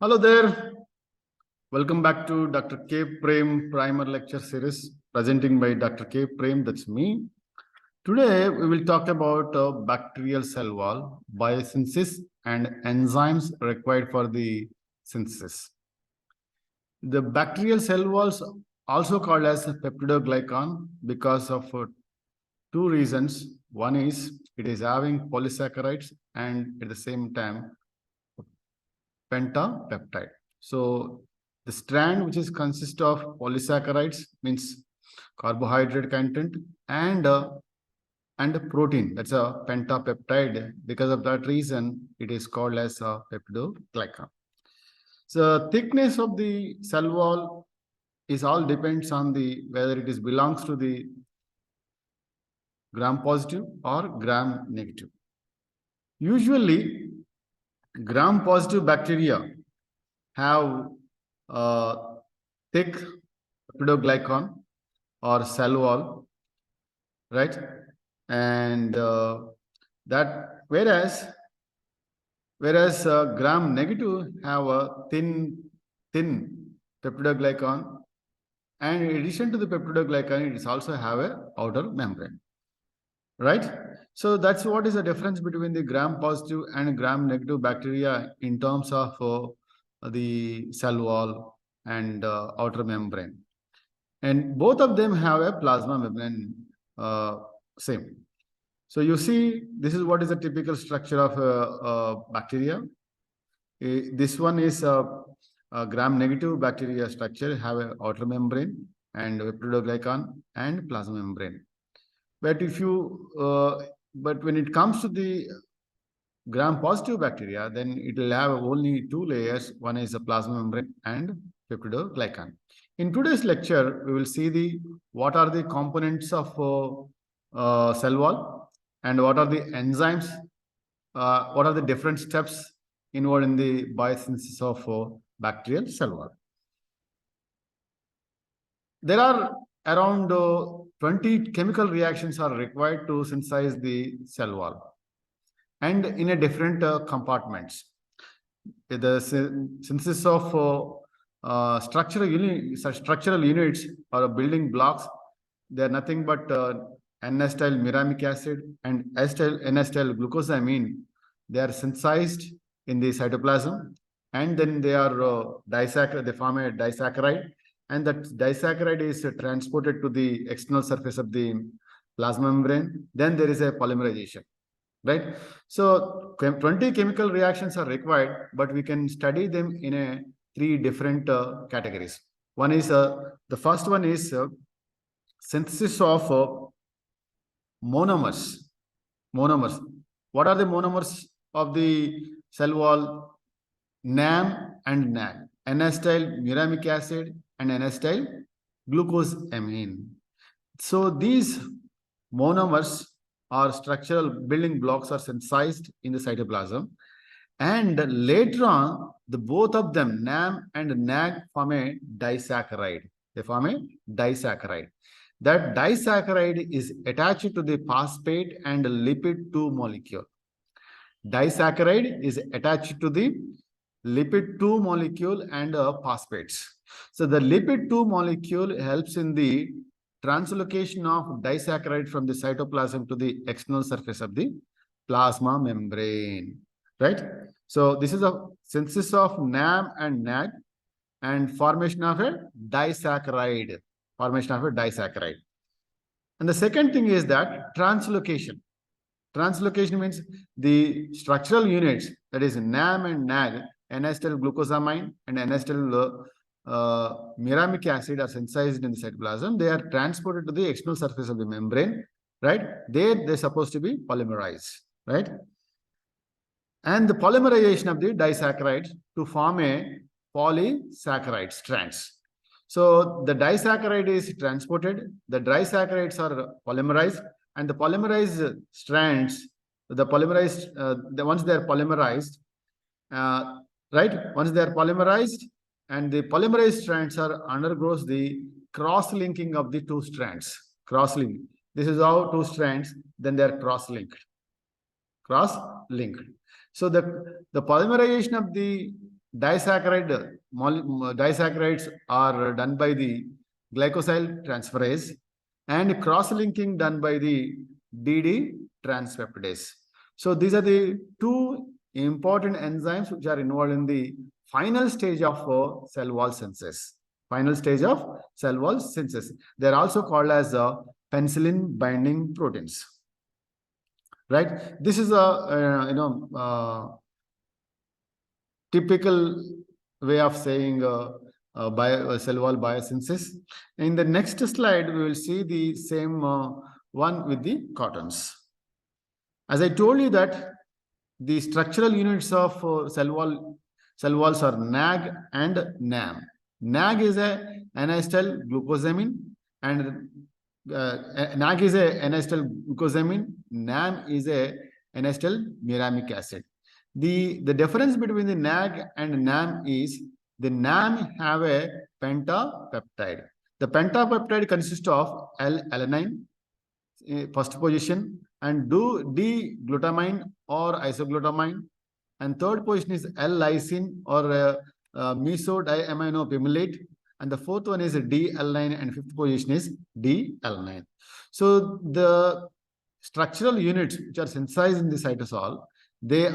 Hello there. Welcome back to Dr. K. Primer lecture series presenting by Dr. K. Prem. That's me. Today, we will talk about bacterial cell wall, biosynthesis, and enzymes required for the synthesis. The bacterial cell walls, also called as peptidoglycan, because of two reasons. One is it is having polysaccharides and at the same time pentapeptide. So the strand which is consist of polysaccharides means carbohydrate content and a protein, that's a pentapeptide. Because of that reason, it is called as a peptidoglycan. So thickness of the cell wall is all depends on the whether it is belongs to the gram positive or gram negative. Usually, gram positive bacteria have thick peptidoglycan or cell wall, right? And that whereas gram negative have a thin peptidoglycan, and in addition to the peptidoglycan, it is also have a outer membrane, right? So that's what is the difference between the gram positive and gram negative bacteria in terms of the cell wall and outer membrane. And both of them have a plasma membrane, same. So you see, this is what is the typical structure of bacteria. This one is a gram-negative bacteria structure, have an outer membrane and peptidoglycan and plasma membrane. But if you, but when it comes to the gram-positive bacteria, then it will have only two layers. One is a plasma membrane and peptidoglycan. In today's lecture, we will see what are the components of cell wall and what are the enzymes, what are the different steps involved in the biosynthesis of bacterial cell wall. There are around 20 chemical reactions are required to synthesize the cell wall, and in a different compartments. The synthesis of structural units or building blocks, they are nothing but N-acetyl muramic acid and N-acetyl glucosamine. They are synthesized in the cytoplasm, and then they are disaccharide. They form a disaccharide, and that disaccharide is transported to the external surface of the plasma membrane. Then there is a polymerization, right? So 20 chemical reactions are required, but we can study them in a three different categories. One is the first one is synthesis of monomers. Monomers. What are the monomers of the cell wall? NAM and NAG, N-acetyl muramic acid and N-acetyl glucosamine. So these monomers or structural building blocks are synthesized in the cytoplasm, and later on, the both of them, NAM and NAG, form a disaccharide. They form a disaccharide. That disaccharide is attached to the phosphate and lipid 2 molecule. Disaccharide is attached to the lipid 2 molecule and phosphates. So the lipid 2 molecule helps in the translocation of disaccharide from the cytoplasm to the external surface of the plasma membrane, right? So this is a synthesis of NAM and NAG and formation of a disaccharide. And the second thing is that translocation. Translocation means the structural units, that is NAM and NAG, N-acetyl glucosamine and N-acetyl muramic acid, are synthesized in the cytoplasm. They are transported to the external surface of the membrane, right? They're supposed to be polymerized, right? And the polymerization of the disaccharides to form a polysaccharide strands. So the disaccharide is transported, the disaccharides are polymerized, and the polymerized strands, once they are polymerized, right? Once they are polymerized, and the polymerized strands are undergoes the cross-linking of the two strands. Cross-link. This is how two strands, then they are cross-linked. So the polymerization of the disaccharides are done by the glycosyl transferase, and cross-linking done by the DD transpeptidase. So these are the two important enzymes which are involved in the final stage of cell wall synthesis. Final stage of cell wall synthesis. They are also called as penicillin binding proteins. Right? This is a typical way of saying cell wall biosynthesis. In the next slide, we will see the same one with the cottons. As I told you that the structural units of cell walls are NAG and NAM. NAG is a N-acetyl glucosamine, and NAG is a N-acetyl glucosamine. NAM is a N-acetyl muramic acid. The difference between the NAG and NAM is the NAM have a pentapeptide. The pentapeptide consists of L-alanine, first position, and D-glutamine or isoglutamine, and third position is L-lysine or mesodiaminopimelate, and the fourth one is D-alanine, and fifth position is D-alanine. So the structural units which are synthesized in the cytosol, they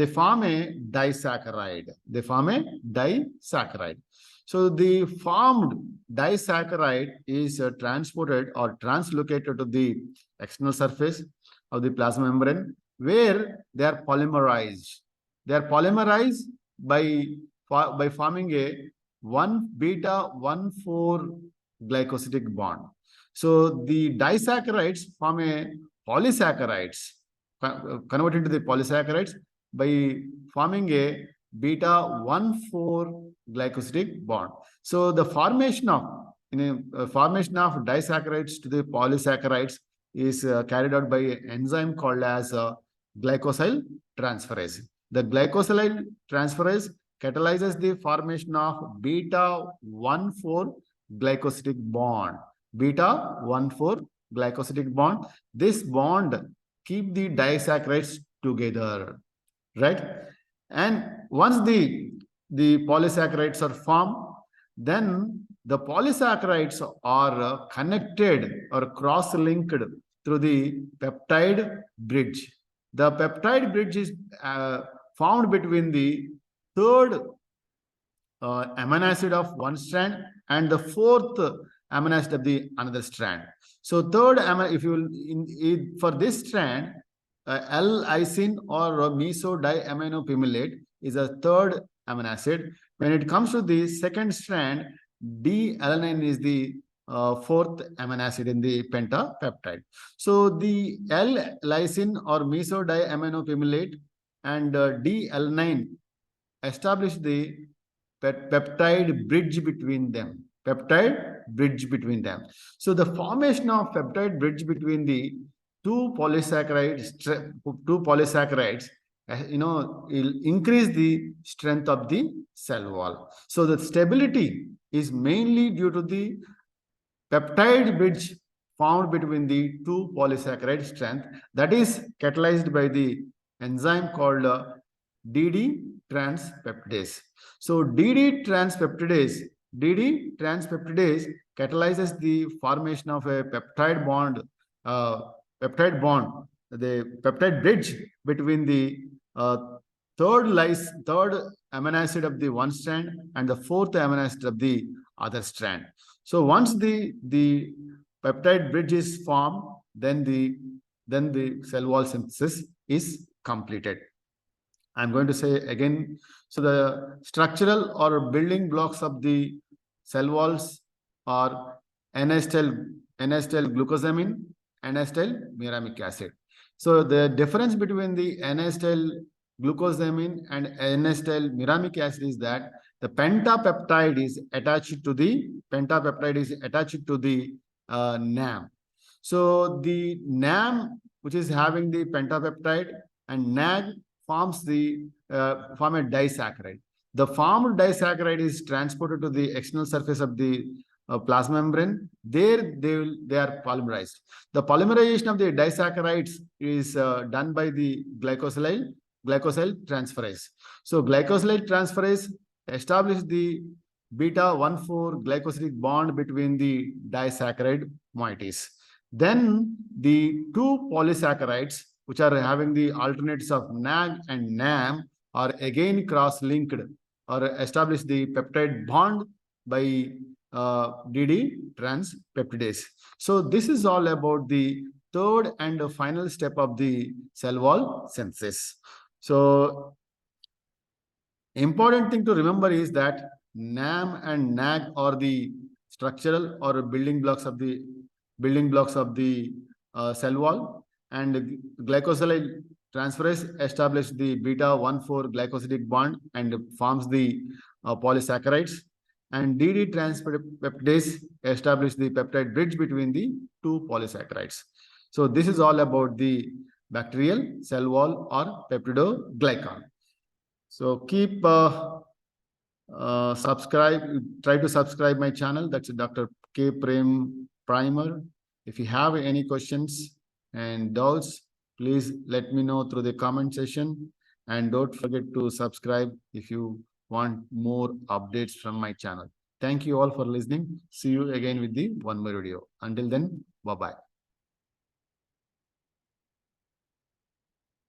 form a disaccharide. They form a disaccharide. So the formed disaccharide is transported or translocated to the external surface of the plasma membrane, where they are polymerized. They are polymerized by forming a 1-beta-1,4 glycosidic bond. So the disaccharides form a polysaccharides, convert into the polysaccharides by forming a beta-1,4 glycosidic bond. So the formation of disaccharides to the polysaccharides is carried out by an enzyme called as glycosyl transferase. The glycosyl transferase catalyzes the formation of beta-1,4 glycosidic bond. Beta-1,4 glycosidic bond. This bond keep the disaccharides together, right? And once the polysaccharides are formed, then the polysaccharides are connected or cross-linked through the peptide bridge. The peptide bridge is found between the third amino acid of one strand and the fourth amino acid of the another strand. So third amino, if you will, for this strand, L-lysine or mesodiaminopimelate is a third amino acid. When it comes to the second strand, D-alanine is the fourth amino acid in the pentapeptide. So the L-lysine or mesodiaminopimelate and D-alanine establish the peptide bridge between them. Peptide bridge between them. So the formation of peptide bridge between the two polysaccharides, will increase the strength of the cell wall. So the stability is mainly due to the peptide bridge found between the two polysaccharide strength, that is catalyzed by the enzyme called DD transpeptidase. So DD transpeptidase catalyzes the formation of a peptide bond, the peptide bridge between the third amino acid of the one strand and the fourth amino acid of the other strand. So once the peptide bridge is formed, then the cell wall synthesis is completed. I'm going to say again, so the structural or building blocks of the cell walls are N-acetyl glucosamine, N-acetyl muramic acid. So the difference between the N-acetyl glucosamine and N-acetyl muramic acid is that the pentapeptide is attached to the NAM. So the NAM, which is having the pentapeptide, and NAG forms form a disaccharide. The formed disaccharide is transported to the external surface of the plasma membrane. There they are polymerized. The polymerization of the disaccharides is done by the glycosyl glycosyl transferase. So glycosyl transferase establishes the beta-1,4 glycosidic bond between the disaccharide moieties. Then the two polysaccharides, which are having the alternates of NAG and NAM, are again cross-linked or establish the peptide bond by DD transpeptidase. So this is all about the third and final step of the cell wall synthesis. So important thing to remember is that NAM and NAG are the structural or building blocks of the cell wall, and glycosyl transferase establish the beta-1,4 glycosidic bond and forms the polysaccharides, and DD transpeptidase establish the peptide bridge between the two polysaccharides. So this is all about the bacterial cell wall or peptidoglycan. So keep try to subscribe my channel. That's Dr. K. PREM-PRIMER. If you have any questions and doubts, please let me know through the comment section. And don't forget to subscribe if you want more updates from my channel. Thank you all for listening. See you again with the one more video. Until then, bye-bye.